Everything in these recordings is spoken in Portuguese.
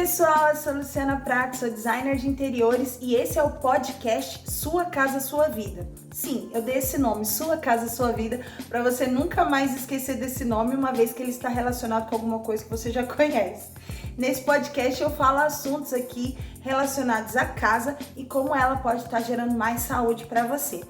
pessoal, eu sou Luciana Prato, sou designer de interiores e esse é o podcast Sua Casa Sua Vida. Sim, eu dei esse nome, Sua Casa Sua Vida, para você nunca mais esquecer desse nome, uma vez que ele está relacionado com alguma coisa que você já conhece. Nesse podcast eu falo assuntos aqui relacionados à casa e como ela pode estar gerando mais saúde para você.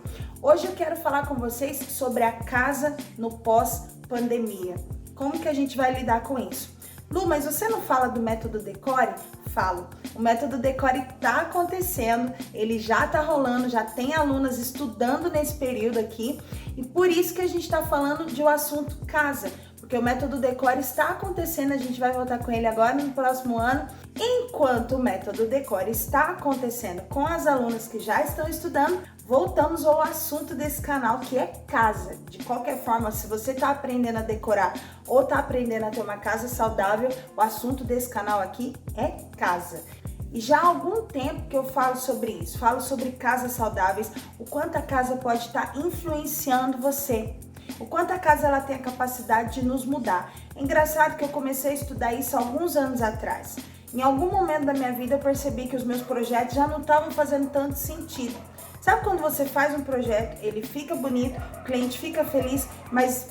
Hoje eu quero falar com vocês sobre a casa no pós-pandemia. Como que a gente vai lidar com isso? Lu, mas você não fala do método Decore? Falo. O método Decore está acontecendo, ele já está rolando, já tem alunas estudando nesse período aqui e por isso que a gente está falando de um assunto casa, porque o método Decore está acontecendo, a gente vai voltar com ele agora no próximo ano. Enquanto o método Decore está acontecendo com as alunas que já estão estudando, voltamos ao assunto desse canal, que é casa. De qualquer forma, se você está aprendendo a decorar ou está aprendendo a ter uma casa saudável, o assunto desse canal aqui é casa. E já há algum tempo que eu falo sobre isso, falo sobre casas saudáveis, o quanto a casa pode estar influenciando você, o quanto a casa ela tem a capacidade de nos mudar. É engraçado que eu comecei a estudar isso há alguns anos atrás. Em algum momento da minha vida eu percebi que os meus projetos já não estavam fazendo tanto sentido. Sabe quando você faz um projeto, ele fica bonito, o cliente fica feliz, mas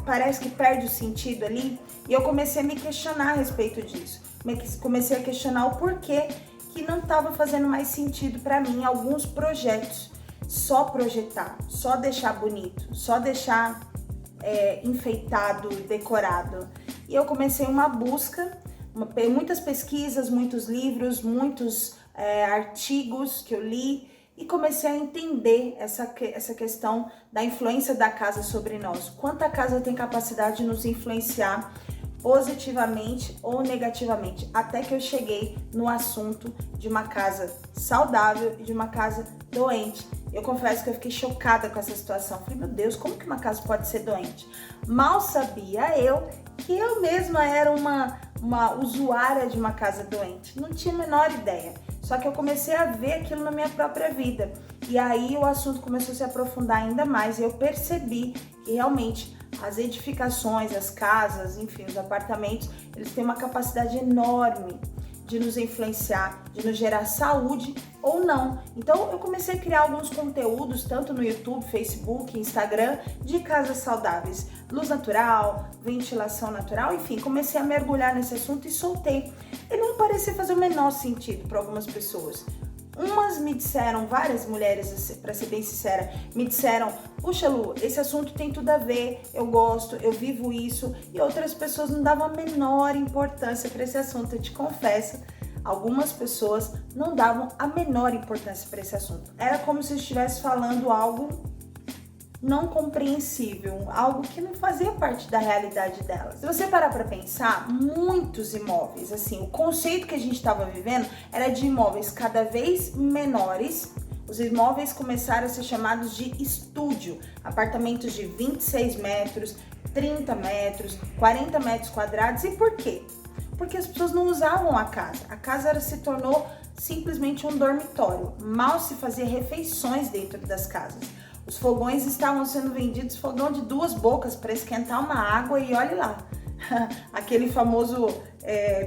parece que perde o sentido ali? E eu comecei a me questionar a respeito disso. Comecei a questionar o porquê que não estava fazendo mais sentido para mim alguns projetos. Só projetar, só deixar bonito, só deixar enfeitado, decorado. E eu comecei uma busca, muitas pesquisas, muitos livros, muitos artigos que eu li e comecei a entender essa questão da influência da casa sobre nós. Quanto a casa tem capacidade de nos influenciar positivamente ou negativamente, até que eu cheguei no assunto de uma casa saudável e de uma casa doente. Eu confesso que eu fiquei chocada com essa situação. Falei, meu Deus, como que uma casa pode ser doente? Mal sabia eu que eu mesma era uma usuária de uma casa doente. Não tinha a menor ideia. Só que eu comecei a ver aquilo na minha própria vida. E aí o assunto começou a se aprofundar ainda mais. E eu percebi que realmente as edificações, as casas, enfim, os apartamentos, eles têm uma capacidade enorme de nos influenciar, de nos gerar saúde ou não. Então eu comecei a criar alguns conteúdos, tanto no YouTube, Facebook, Instagram, de casas saudáveis, luz natural, ventilação natural, enfim, comecei a mergulhar nesse assunto e soltei. E não parecia fazer o menor sentido para algumas pessoas. Umas me disseram, várias mulheres, para ser bem sincera, me disseram, puxa Lu, esse assunto tem tudo a ver, eu gosto, eu vivo isso, e outras pessoas não davam a menor importância para esse assunto. Eu te confesso, algumas pessoas não davam a menor importância para esse assunto. Era como se eu estivesse falando algo não compreensível, algo que não fazia parte da realidade delas. Se você parar para pensar, muitos imóveis, assim, o conceito que a gente estava vivendo era de imóveis cada vez menores. Os imóveis começaram a ser chamados de estúdio, apartamentos de 26 metros, 30 metros, 40 metros quadrados. E por quê? Porque as pessoas não usavam a casa. A casa se tornou simplesmente um dormitório. Mal se fazia refeições dentro das casas. Os fogões estavam sendo vendidos, fogão de 2 bocas para esquentar uma água e olhe lá, aquele famoso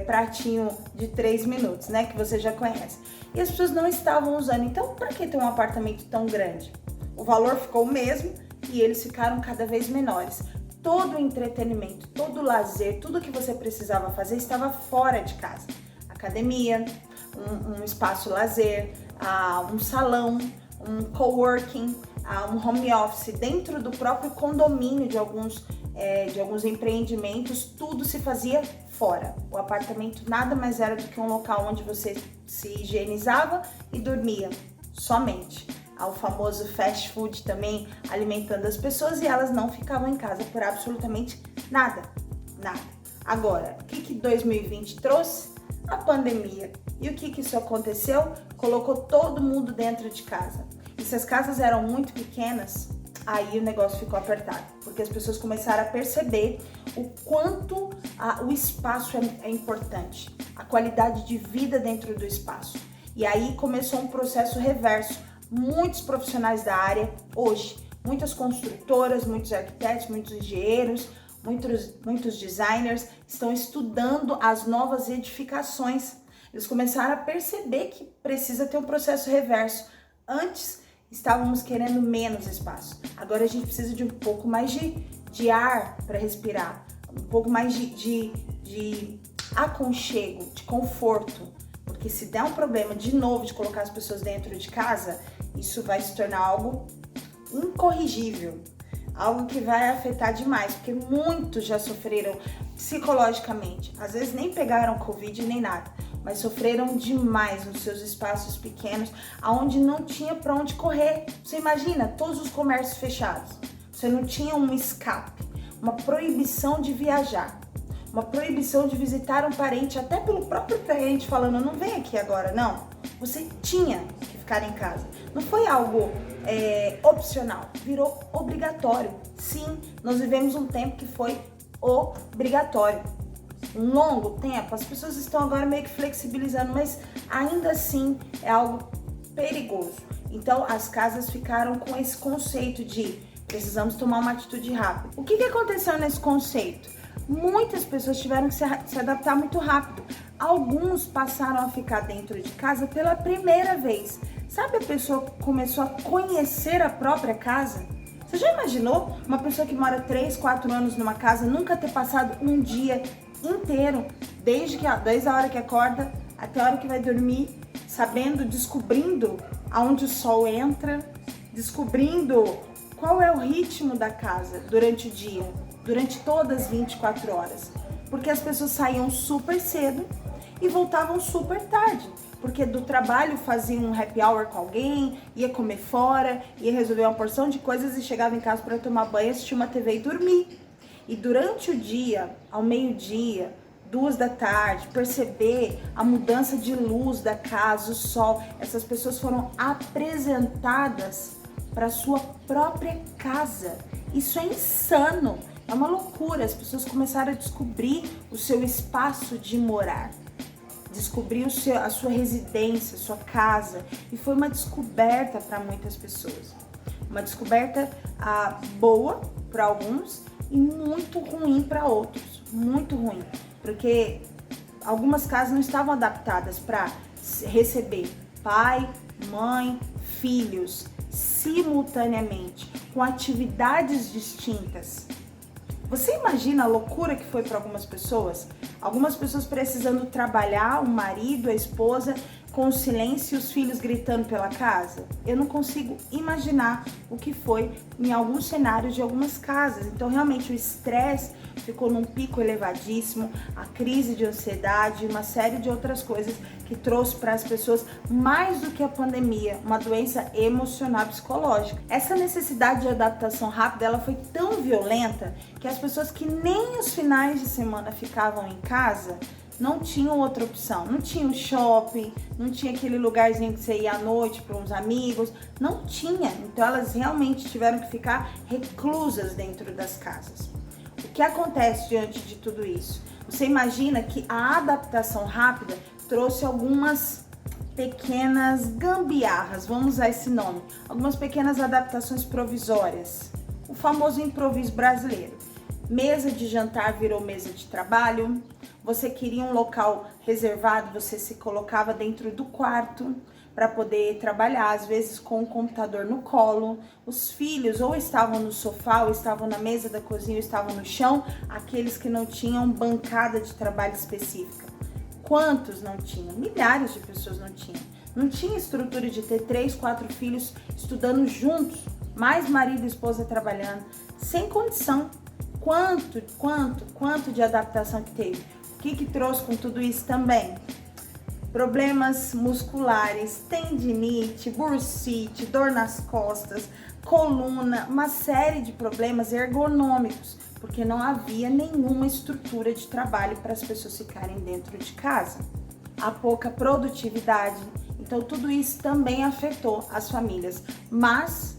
pratinho de 3 minutos, né, que você já conhece. E as pessoas não estavam usando, então para que ter um apartamento tão grande? O valor ficou o mesmo e eles ficaram cada vez menores. Todo o entretenimento, todo o lazer, tudo que você precisava fazer estava fora de casa. Academia, um espaço lazer, um salão, um coworking, um home office dentro do próprio condomínio de alguns empreendimentos, tudo se fazia fora. O apartamento nada mais era do que um local onde você se higienizava e dormia, somente. O famoso fast food também alimentando as pessoas e elas não ficavam em casa por absolutamente nada, nada. Agora, o que 2020 trouxe? A pandemia. E o que isso aconteceu? Colocou todo mundo dentro de casa. E se as casas eram muito pequenas, aí o negócio ficou apertado, porque as pessoas começaram a perceber o quanto o espaço é importante, a qualidade de vida dentro do espaço. E aí começou um processo reverso. Muitos profissionais da área hoje, muitas construtoras, muitos arquitetos, muitos engenheiros, muitos designers estão estudando as novas edificações Eles começaram a perceber que precisa ter um processo reverso. Antes, estávamos querendo menos espaço. Agora a gente precisa de um pouco mais de ar para respirar, um pouco mais de aconchego, de conforto. Porque se der um problema de novo de colocar as pessoas dentro de casa, isso vai se tornar algo incorrigível. Algo que vai afetar demais, porque muitos já sofreram psicologicamente. Às vezes nem pegaram Covid nem nada, mas sofreram demais nos seus espaços pequenos, aonde não tinha para onde correr. Você imagina, todos os comércios fechados. Você não tinha um escape, uma proibição de viajar, uma proibição de visitar um parente, até pelo próprio parente falando, não vem aqui agora, não. Você tinha que ficar em casa. Não foi algo opcional, virou obrigatório. Sim, nós vivemos um tempo que foi obrigatório. Um longo tempo, as pessoas estão agora meio que flexibilizando, mas ainda assim é algo perigoso. Então as casas ficaram com esse conceito de precisamos tomar uma atitude rápida. O que aconteceu nesse conceito? Muitas pessoas tiveram que se adaptar muito rápido. Alguns passaram a ficar dentro de casa pela primeira vez. Sabe, a pessoa começou a conhecer a própria casa? Você já imaginou uma pessoa que mora 3, 4 anos numa casa nunca ter passado um dia inteiro, desde a hora que acorda até a hora que vai dormir, sabendo, descobrindo aonde o sol entra, descobrindo qual é o ritmo da casa durante o dia, durante todas as 24 horas? Porque as pessoas saíam super cedo e voltavam super tarde, porque do trabalho faziam um happy hour com alguém, ia comer fora, ia resolver uma porção de coisas e chegava em casa para tomar banho, assistir uma TV e dormir. E durante o dia, ao meio-dia, 2 da tarde, perceber a mudança de luz da casa, o sol, essas pessoas foram apresentadas para sua própria casa. Isso é insano, é uma loucura. As pessoas começaram a descobrir o seu espaço de morar, descobrir a sua residência, sua casa, e foi uma descoberta para muitas pessoas. Uma descoberta boa para alguns e muito ruim para outros, muito ruim, porque algumas casas não estavam adaptadas para receber pai, mãe, filhos simultaneamente, com atividades distintas. Você imagina a loucura que foi para algumas pessoas? Algumas pessoas precisando trabalhar, o marido, a esposa, com o silêncio e os filhos gritando pela casa. Eu não consigo imaginar o que foi em alguns cenários de algumas casas. Então, realmente, o estresse ficou num pico elevadíssimo, a crise de ansiedade, uma série de outras coisas que trouxe para as pessoas, mais do que a pandemia, uma doença emocional psicológica. Essa necessidade de adaptação rápida, ela foi tão violenta que as pessoas que nem os finais de semana ficavam em casa, não tinham outra opção. Não tinha o shopping, não tinha aquele lugarzinho que você ia à noite para uns amigos, não tinha. Então elas realmente tiveram que ficar reclusas dentro das casas. O que acontece diante de tudo isso? Você imagina que a adaptação rápida trouxe algumas pequenas gambiarras, vamos usar esse nome, algumas pequenas adaptações provisórias. O famoso improviso brasileiro. Mesa de jantar virou mesa de trabalho. Você queria um local reservado, você se colocava dentro do quarto para poder trabalhar, às vezes com o computador no colo. Os filhos ou estavam no sofá, ou estavam na mesa da cozinha, ou estavam no chão, aqueles que não tinham bancada de trabalho específica. Quantos não tinham? Milhares de pessoas não tinham. Não tinha estrutura de ter 3, 4 filhos estudando juntos, mais marido e esposa trabalhando, sem condição. Quanto de adaptação que teve? O que trouxe com tudo isso também? Problemas musculares, tendinite, bursite, dor nas costas, coluna, uma série de problemas ergonômicos, porque não havia nenhuma estrutura de trabalho para as pessoas ficarem dentro de casa. A pouca produtividade, então tudo isso também afetou as famílias, mas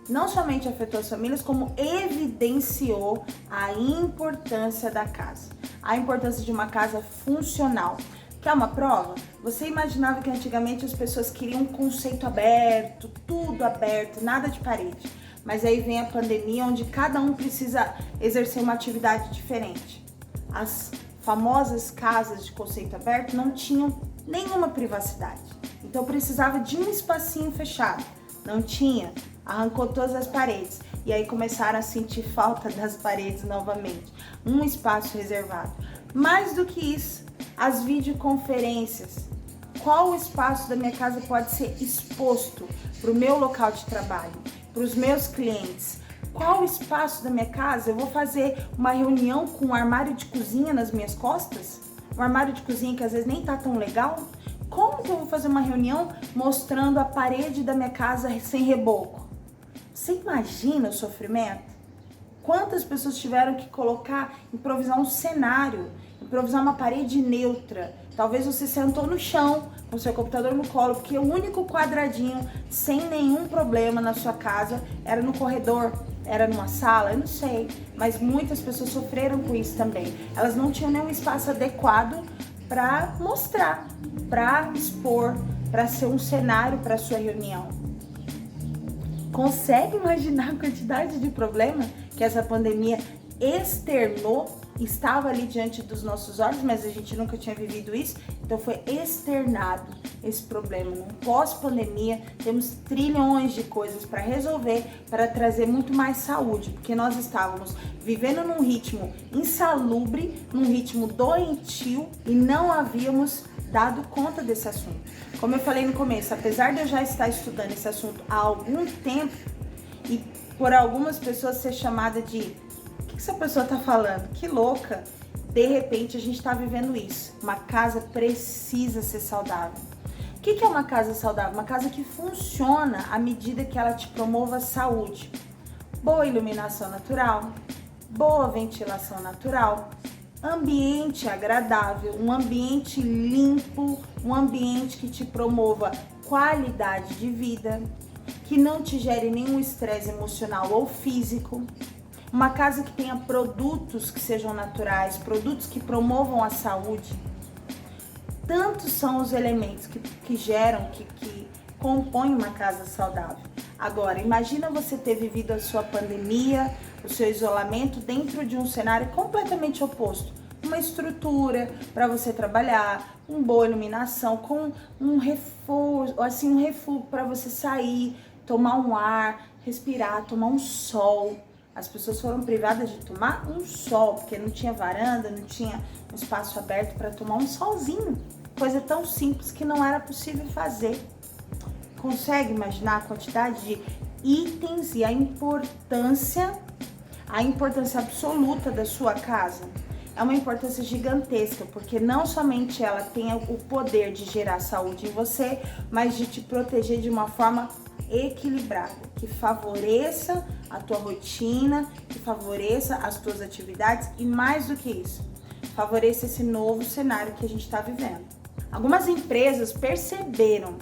não somente afetou as famílias, como evidenciou a importância da casa, a importância de uma casa funcional. Quer uma prova? Você imaginava que antigamente as pessoas queriam um conceito aberto, tudo aberto, nada de parede. Mas aí vem a pandemia, onde cada um precisa exercer uma atividade diferente. As famosas casas de conceito aberto não tinham nenhuma privacidade. Então eu precisava de um espacinho fechado. Não tinha, arrancou todas as paredes. E aí começaram a sentir falta das paredes novamente. Um espaço reservado. Mais do que isso, as videoconferências. Qual espaço da minha casa pode ser exposto para o meu local de trabalho, para os meus clientes? Qual espaço da minha casa eu vou fazer uma reunião com um armário de cozinha nas minhas costas? Um armário de cozinha que às vezes nem tá tão legal? Como que eu vou fazer uma reunião mostrando a parede da minha casa sem reboco? Você imagina o sofrimento? Quantas pessoas tiveram que improvisar um cenário, improvisar uma parede neutra? Talvez você sentou no chão, com seu computador no colo, porque o único quadradinho sem nenhum problema na sua casa era no corredor, era numa sala, eu não sei. Mas muitas pessoas sofreram com isso também. Elas não tinham nenhum espaço adequado para mostrar, para expor, para ser um cenário para sua reunião. Consegue imaginar a quantidade de problema que essa pandemia externou? Estava ali diante dos nossos olhos, mas a gente nunca tinha vivido isso, então foi externado esse problema. No pós-pandemia, temos trilhões de coisas para resolver, para trazer muito mais saúde, porque nós estávamos vivendo num ritmo insalubre, num ritmo doentio e não havíamos dado conta desse assunto. Como eu falei no começo, apesar de eu já estar estudando esse assunto há algum tempo e por algumas pessoas ser chamada de o que essa pessoa tá falando? Que louca! De repente a gente tá vivendo isso. Uma casa precisa ser saudável. O que é uma casa saudável? Uma casa que funciona à medida que ela te promova saúde. Boa iluminação natural, boa ventilação natural, ambiente agradável, um ambiente limpo, um ambiente que te promova qualidade de vida, que não te gere nenhum estresse emocional ou físico. Uma casa que tenha produtos que sejam naturais, produtos que promovam a saúde. Tantos são os elementos que compõem uma casa saudável. Agora, imagina você ter vivido a sua pandemia, o seu isolamento dentro de um cenário completamente oposto. Uma estrutura para você trabalhar, uma boa iluminação, com um reforço, assim, um refúgio para você sair, tomar um ar, respirar, tomar um sol. As pessoas foram privadas de tomar um sol, porque não tinha varanda, não tinha um espaço aberto para tomar um solzinho. Coisa tão simples que não era possível fazer. Consegue imaginar a quantidade de itens e a importância absoluta da sua casa? É uma importância gigantesca, porque não somente ela tem o poder de gerar saúde em você, mas de te proteger de uma forma equilibrada, que favoreça a tua rotina, que favoreça as tuas atividades e mais do que isso, favoreça esse novo cenário que a gente está vivendo. Algumas empresas perceberam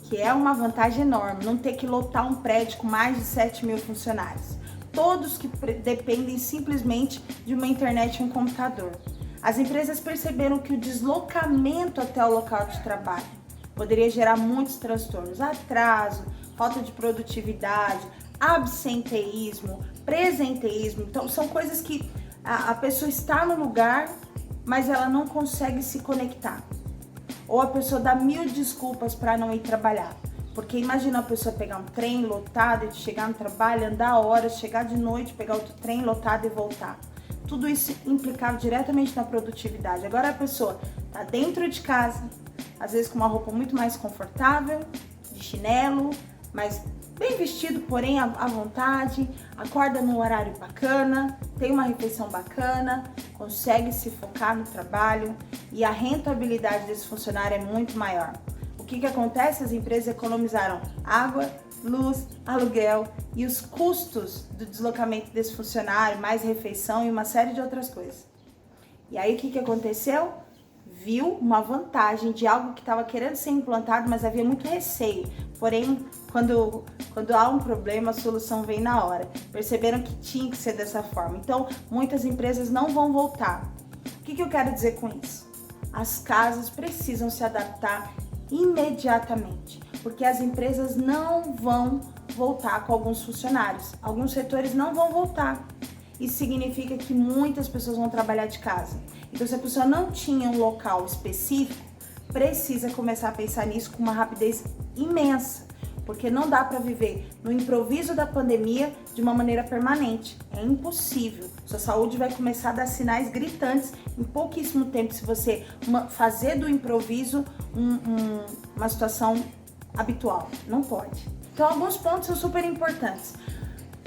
que é uma vantagem enorme não ter que lotar um prédio com mais de 7.000 funcionários. Todos que dependem simplesmente de uma internet e um computador. As empresas perceberam que o deslocamento até o local de trabalho poderia gerar muitos transtornos, atraso, falta de produtividade, absenteísmo, presenteísmo. Então, são coisas que a pessoa está no lugar, mas ela não consegue se conectar. Ou a pessoa dá 1000 desculpas para não ir trabalhar. Porque imagina a pessoa pegar um trem lotado e chegar no trabalho, andar horas, chegar de noite, pegar outro trem lotado e voltar. Tudo isso implicava diretamente na produtividade. Agora a pessoa está dentro de casa, às vezes com uma roupa muito mais confortável, de chinelo, mas bem vestido, porém à vontade, acorda num horário bacana, tem uma refeição bacana, consegue se focar no trabalho e a rentabilidade desse funcionário é muito maior. O que acontece? As empresas economizaram água, luz, aluguel e os custos do deslocamento desse funcionário, mais refeição e uma série de outras coisas. E aí o que aconteceu? Viu uma vantagem de algo que estava querendo ser implantado, mas havia muito receio. Porém, quando há um problema, a solução vem na hora. Perceberam que tinha que ser dessa forma. Então, muitas empresas não vão voltar. O que eu quero dizer com isso? As casas precisam se adaptar imediatamente, porque as empresas não vão voltar com alguns funcionários. Alguns setores não vão voltar. Isso significa que muitas pessoas vão trabalhar de casa. Então, se a pessoa não tinha um local específico precisa começar a pensar nisso com uma rapidez imensa, porque não dá para viver no improviso da pandemia de uma maneira permanente. É impossível. Sua saúde vai começar a dar sinais gritantes em pouquíssimo tempo se você fazer do improviso uma situação habitual. Não pode. Então, alguns pontos são super importantes.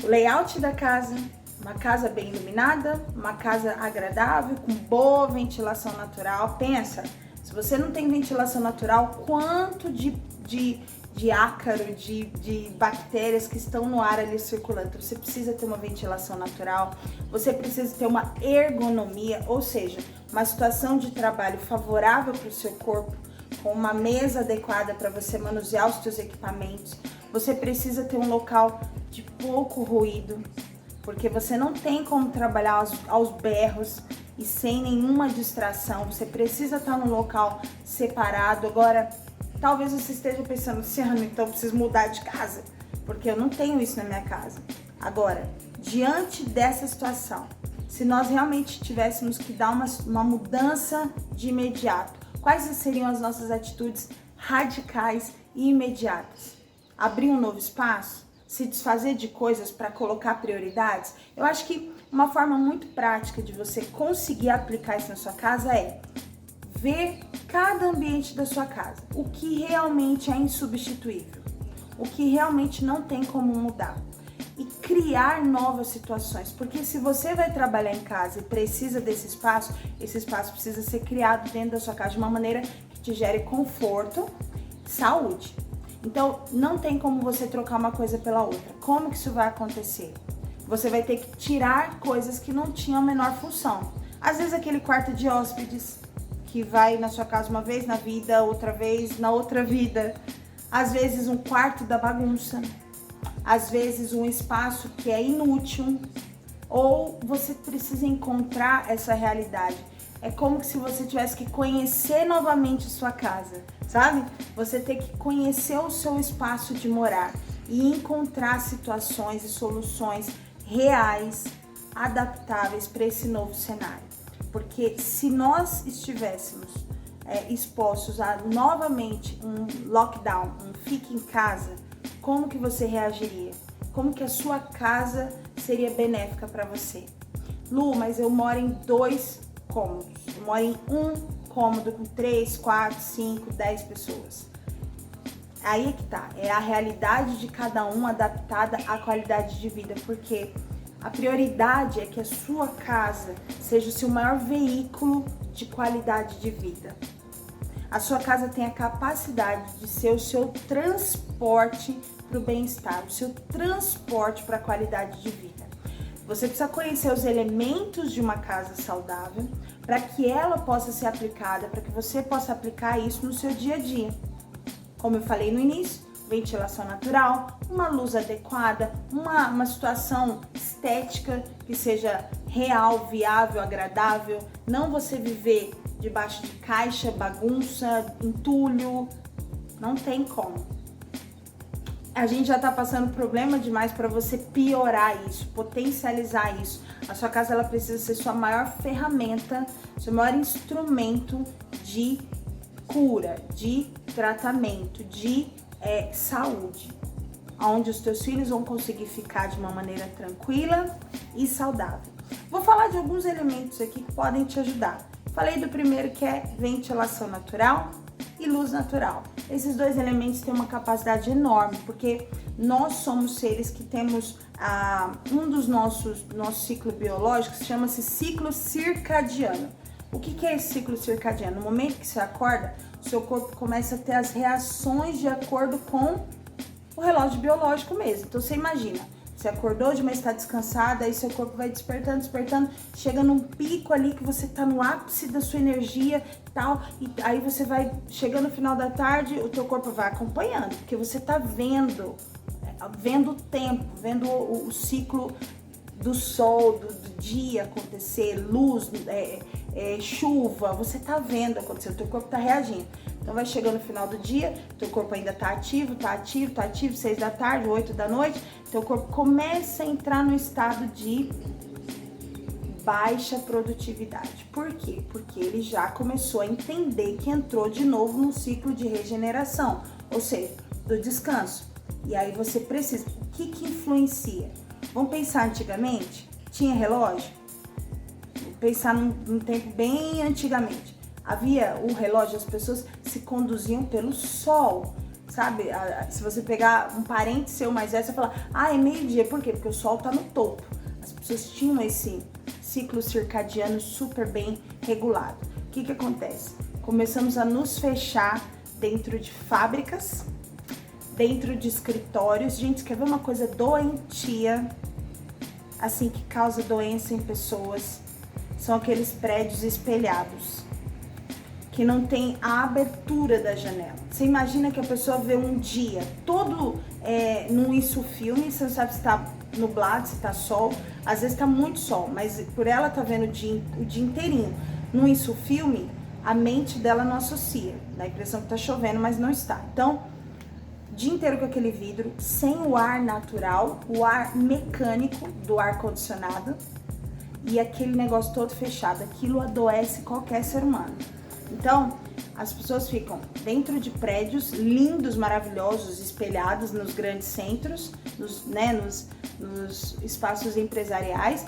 O layout da casa, uma casa bem iluminada, uma casa agradável, com boa ventilação natural. Pensa, se você não tem ventilação natural, quanto de ácaro, de bactérias que estão no ar ali circulando. Então, você precisa ter uma ventilação natural, você precisa ter uma ergonomia, ou seja, uma situação de trabalho favorável para o seu corpo, com uma mesa adequada para você manusear os seus equipamentos. Você precisa ter um local de pouco ruído, porque você não tem como trabalhar aos berros e sem nenhuma distração. Você precisa estar num local separado. Agora, talvez você esteja pensando, Luciano, então eu preciso mudar de casa, porque eu não tenho isso na minha casa. Agora, diante dessa situação, se nós realmente tivéssemos que dar uma mudança de imediato, quais seriam as nossas atitudes radicais e imediatas? Abrir um novo espaço? Se desfazer de coisas para colocar prioridades? Eu acho que uma forma muito prática de você conseguir aplicar isso na sua casa é ver cada ambiente da sua casa, o que realmente é insubstituível, o que realmente não tem como mudar, e criar novas situações, porque se você vai trabalhar em casa e precisa desse espaço, esse espaço precisa ser criado dentro da sua casa de uma maneira que te gere conforto, saúde. Então, não tem como você trocar uma coisa pela outra. Como que isso vai acontecer? Você vai ter que tirar coisas que não tinham a menor função. Às vezes aquele quarto de hóspedes, que vai na sua casa uma vez na vida, outra vez na outra vida. Às vezes um quarto da bagunça. Às vezes um espaço que é inútil. Ou você precisa encontrar essa realidade. É como se você tivesse que conhecer novamente a sua casa, sabe? Você tem que conhecer o seu espaço de morar e encontrar situações e soluções reais, adaptáveis para esse novo cenário. Porque se nós estivéssemos expostos a novamente um lockdown, um fique em casa, como que você reagiria? Como que a sua casa seria benéfica para você? Lu, mas eu moro em 2 cômodos. Eu moro em um cômodo com 3, 4, 5, 10 pessoas. Aí é que tá. É a realidade de cada um adaptada à qualidade de vida. Porque a prioridade é que a sua casa seja o seu maior veículo de qualidade de vida. A sua casa tem a capacidade de ser o seu transporte para o bem-estar, o seu transporte para a qualidade de vida. Você precisa conhecer os elementos de uma casa saudável para que ela possa ser aplicada, para que você possa aplicar isso no seu dia a dia. Como eu falei no início, ventilação natural, uma luz adequada, uma situação estética que seja real, viável, agradável. Não você viver debaixo de caixa, bagunça, entulho. Não tem como. A gente já tá passando problema demais para você piorar isso, potencializar isso. A sua casa ela precisa ser sua maior ferramenta, seu maior instrumento de cura, de tratamento, de saúde, onde os teus filhos vão conseguir ficar de uma maneira tranquila e saudável. Vou falar de alguns elementos aqui que podem te ajudar. Falei do primeiro, que é ventilação natural e luz natural. Esses 2 elementos têm uma capacidade enorme, porque nós somos seres que temos um dos nossos ciclo biológico, chama-se ciclo circadiano. O que é esse ciclo circadiano? No momento que você acorda, o seu corpo começa a ter as reações de acordo com o relógio biológico mesmo. Então você imagina, você acordou de manhã, está descansada, aí seu corpo vai despertando, chega num pico ali que você tá no ápice da sua energia e tal, e aí você vai chegando no final da tarde, o teu corpo vai acompanhando, porque você tá vendo o tempo, vendo o ciclo do sol, do dia acontecer, luz, chuva, você tá vendo acontecer, o teu corpo tá reagindo. Então vai chegando no final do dia, teu corpo ainda tá ativo, 6 da tarde, 8 da noite, teu corpo começa a entrar no estado de baixa produtividade. Por quê? Porque ele já começou a entender que entrou de novo num ciclo de regeneração, ou seja, do descanso. E aí você precisa, o que influencia? Vamos pensar antigamente? Tinha relógio? Vamos pensar num tempo bem antigamente. Havia o relógio, as pessoas se conduziam pelo sol, sabe? Se você pegar um parente seu mais velho, você fala, é meio-dia, por quê? Porque o sol tá no topo. As pessoas tinham esse ciclo circadiano super bem regulado. O que acontece? Começamos a nos fechar dentro de fábricas, dentro de escritórios. Gente, quer ver uma coisa doentia, assim, que causa doença em pessoas? São aqueles prédios espelhados, que não tem a abertura da janela. Você imagina que a pessoa vê um dia todo num filme, você não sabe se tá nublado, se tá sol, às vezes tá muito sol, mas por ela tá vendo o dia inteirinho num filme, a mente dela não associa, dá a impressão que tá chovendo, mas não está. Então, o dia inteiro com aquele vidro, sem o ar natural, o ar mecânico do ar-condicionado e aquele negócio todo fechado, aquilo adoece qualquer ser humano. Então, as pessoas ficam dentro de prédios lindos, maravilhosos, espelhados nos grandes centros, nos espaços empresariais,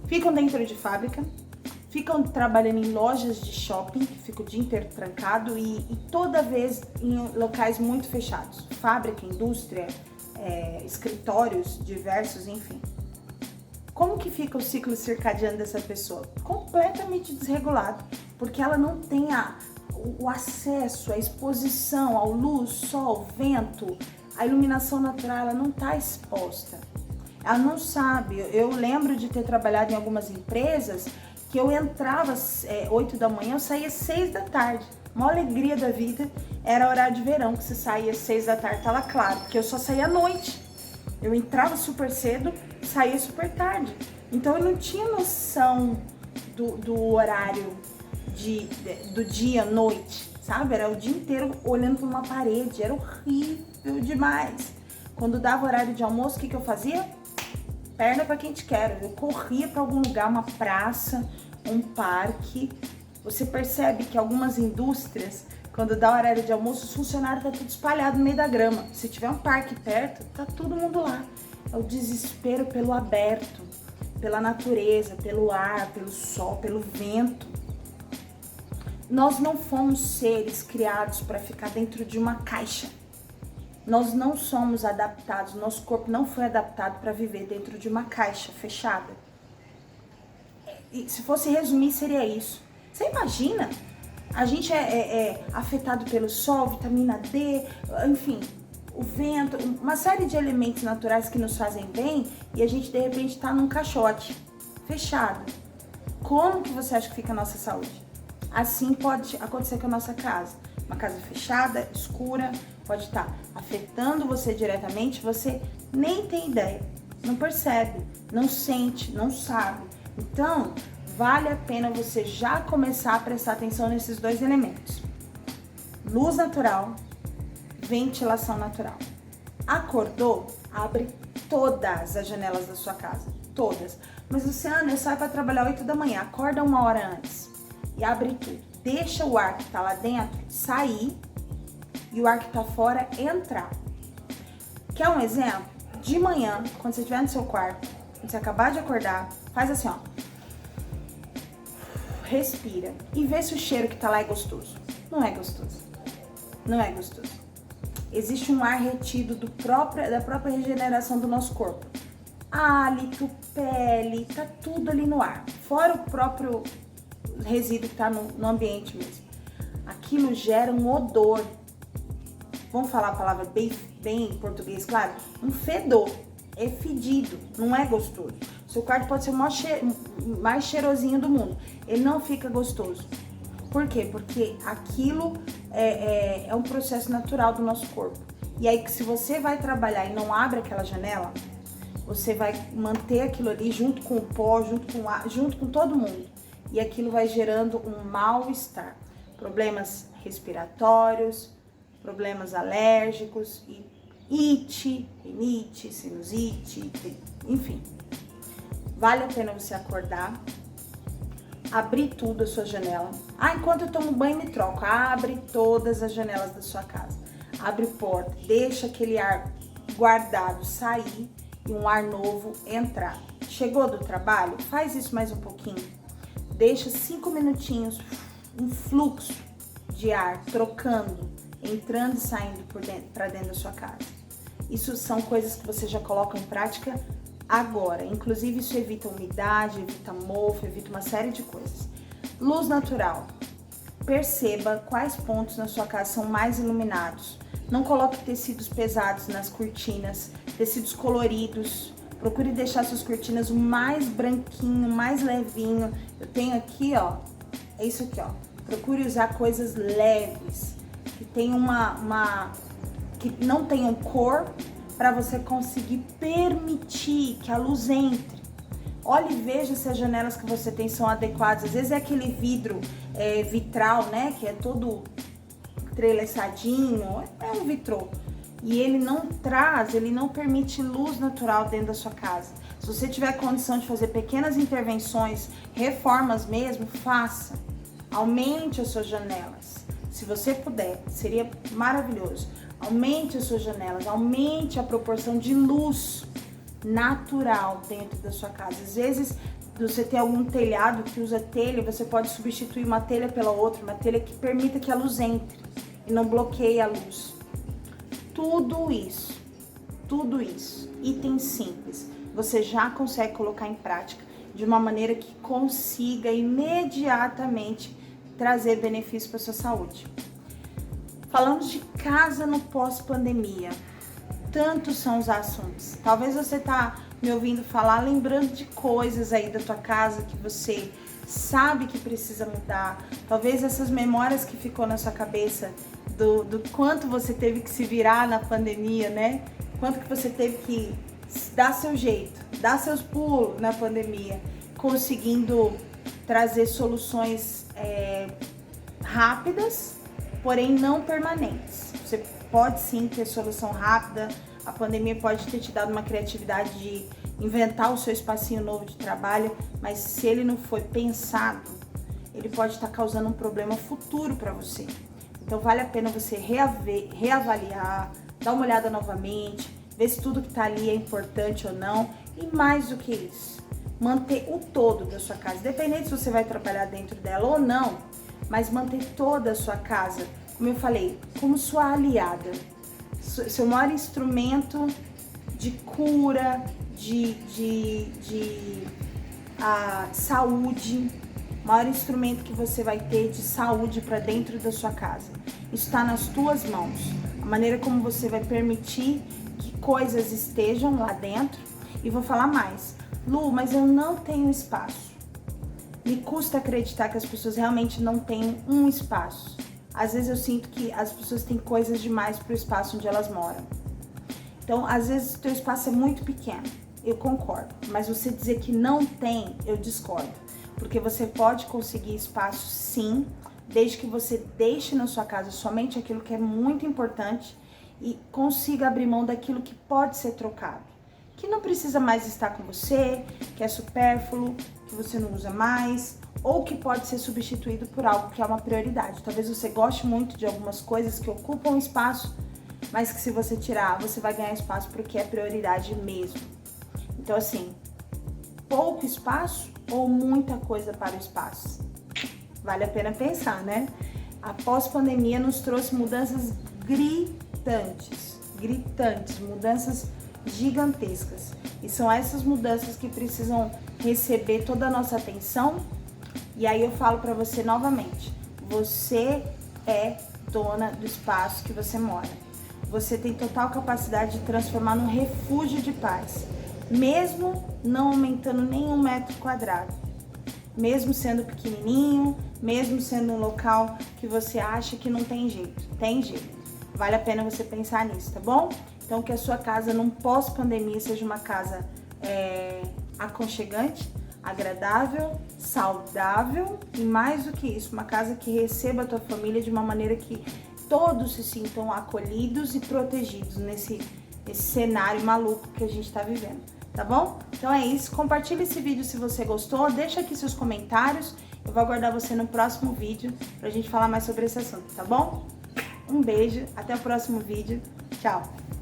ficam dentro de fábrica, ficam trabalhando em lojas de shopping, que fica o dia inteiro trancado e toda vez em locais muito fechados, fábrica, indústria, escritórios diversos, enfim. Como que fica o ciclo circadiano dessa pessoa? Completamente desregulado, porque ela não tem o acesso, a exposição ao luz, sol, vento, a iluminação natural, ela não está exposta. Ela não sabe. Eu lembro de ter trabalhado em algumas empresas que eu entrava às 8 da manhã, eu saía às 6 da tarde. Uma alegria da vida era horário de verão, que você saía às 6 da tarde, tava claro, porque eu só saía à noite. Eu entrava super cedo, saía super tarde. Então eu não tinha noção do horário do dia, noite, sabe? Era o dia inteiro olhando para uma parede, era horrível demais. Quando dava horário de almoço, o que eu fazia? Perna para quem te quer. Eu corria para algum lugar, uma praça, um parque. Você percebe que algumas indústrias, quando dá horário de almoço, os funcionários estão tudo espalhado no meio da grama. Se tiver um parque perto, tá todo mundo lá. É o desespero pelo aberto, pela natureza, pelo ar, pelo sol, pelo vento. Nós não fomos seres criados para ficar dentro de uma caixa. Nós não somos adaptados, nosso corpo não foi adaptado para viver dentro de uma caixa fechada. E se fosse resumir, seria isso. Você imagina? A gente é afetado pelo sol, vitamina D, enfim, o vento, uma série de elementos naturais que nos fazem bem e a gente de repente está num caixote fechado. Como que você acha que fica a nossa saúde? Assim pode acontecer com a nossa casa. Uma casa fechada, escura, pode estar afetando você diretamente, você nem tem ideia, não percebe, não sente, não sabe. Então, vale a pena você já começar a prestar atenção nesses dois elementos. Luz natural, ventilação natural. Acordou? Abre todas as janelas da sua casa, todas. Mas Luciana, eu saio para trabalhar 8 da manhã, acorda 1 hora antes e abre tudo. Deixa o ar que tá lá dentro sair e o ar que tá fora entrar. Quer um exemplo? De manhã, quando você estiver no seu quarto, quando você acabar de acordar, faz assim, ó. Respira e vê se o cheiro que tá lá é gostoso. Não é gostoso. Não é gostoso. Existe um ar retido da própria regeneração do nosso corpo. Hálito, pele, tá tudo ali no ar. Fora o próprio resíduo que tá no ambiente mesmo. Aquilo gera um odor. Vamos falar a palavra bem em português, claro? Um fedor. É fedido, não é gostoso. Seu quarto pode ser o mais cheirosinho do mundo. Ele não fica gostoso. Por quê? Porque aquilo é um processo natural do nosso corpo. E aí, se você vai trabalhar e não abre aquela janela, você vai manter aquilo ali junto com o pó, junto com todo mundo. E aquilo vai gerando um mal-estar. Problemas respiratórios, problemas alérgicos, rinite, sinusite, enfim. Vale a pena você acordar, abrir tudo a sua janela. Enquanto eu tomo banho me troco. Abre todas as janelas da sua casa. Abre porta, deixa aquele ar guardado sair e um ar novo entrar. Chegou do trabalho? Faz isso mais um pouquinho. Deixa 5 minutinhos, um fluxo de ar trocando, entrando e saindo para dentro da sua casa. Isso são coisas que você já coloca em prática agora. Inclusive isso evita umidade, evita mofo, evita uma série de coisas. Luz natural. Perceba quais pontos na sua casa são mais iluminados. Não coloque tecidos pesados nas cortinas, tecidos coloridos. Procure deixar suas cortinas o mais branquinho, mais levinho. Eu tenho aqui, ó, é isso aqui, ó. Procure usar coisas leves, que tenham que não tenham cor, para você conseguir permitir que a luz entre. Olhe e veja se as janelas que você tem são adequadas. Às vezes é aquele vidro vitral, né, que é todo entrelaçadinho, é um vitrô. E ele não permite luz natural dentro da sua casa. Se você tiver condição de fazer pequenas intervenções, reformas mesmo, faça. Aumente as suas janelas. Se você puder, seria maravilhoso. Aumente as suas janelas, aumente a proporção de luz natural dentro da sua casa. Às vezes, você tem algum telhado que usa telha, você pode substituir uma telha pela outra, uma telha que permita que a luz entre e não bloqueie a luz. Tudo isso, itens simples, você já consegue colocar em prática de uma maneira que consiga imediatamente trazer benefício para sua saúde. Falamos de casa no pós-pandemia. Tantos são os assuntos. Talvez você tá me ouvindo falar, lembrando de coisas aí da tua casa que você sabe que precisa mudar. Talvez essas memórias que ficou na sua cabeça do quanto você teve que se virar na pandemia, né? Quanto que você teve que dar seu jeito, dar seus pulos na pandemia, conseguindo trazer soluções rápidas, porém não permanentes. Você pode sim ter solução rápida, a pandemia pode ter te dado uma criatividade de inventar o seu espacinho novo de trabalho, mas se ele não foi pensado, ele pode estar causando um problema futuro para você. Então vale a pena você reavaliar, dar uma olhada novamente, ver se tudo que está ali é importante ou não, e mais do que isso, manter o todo da sua casa, independente se você vai trabalhar dentro dela ou não, mas manter toda a sua casa, como eu falei, como sua aliada, seu maior instrumento de cura, de saúde, o maior instrumento que você vai ter de saúde para dentro da sua casa. Isso está nas tuas mãos. A maneira como você vai permitir que coisas estejam lá dentro. E vou falar mais. Lu, mas eu não tenho espaço. Me custa acreditar que as pessoas realmente não têm um espaço. Às vezes eu sinto que as pessoas têm coisas demais para o espaço onde elas moram. Então, às vezes o teu espaço é muito pequeno. Eu concordo. Mas você dizer que não tem, eu discordo. Porque você pode conseguir espaço sim, desde que você deixe na sua casa somente aquilo que é muito importante e consiga abrir mão daquilo que pode ser trocado. Que não precisa mais estar com você, que é supérfluo, que você não usa mais, ou que pode ser substituído por algo que é uma prioridade. Talvez você goste muito de algumas coisas que ocupam espaço, mas que se você tirar, você vai ganhar espaço porque é prioridade mesmo. Então assim, pouco espaço ou muita coisa para o espaço? Vale a pena pensar, né? A pós-pandemia nos trouxe mudanças gritantes, mudanças gigantescas. E são essas mudanças que precisam receber toda a nossa atenção. E aí eu falo para você novamente, você é dona do espaço que você mora. Você tem total capacidade de transformar num refúgio de paz, mesmo não aumentando nenhum metro quadrado, mesmo sendo pequenininho, mesmo sendo um local que você acha que não tem jeito. Tem jeito. Vale a pena você pensar nisso, tá bom? Então que a sua casa num pós-pandemia seja uma casa aconchegante, agradável, saudável e mais do que isso, uma casa que receba a tua família de uma maneira que todos se sintam acolhidos e protegidos nesse cenário maluco que a gente está vivendo. tá bom? Então é isso, compartilha esse vídeo se você gostou, deixa aqui seus comentários, eu vou aguardar você no próximo vídeo pra gente falar mais sobre esse assunto, tá bom? Um beijo, até o próximo vídeo, tchau!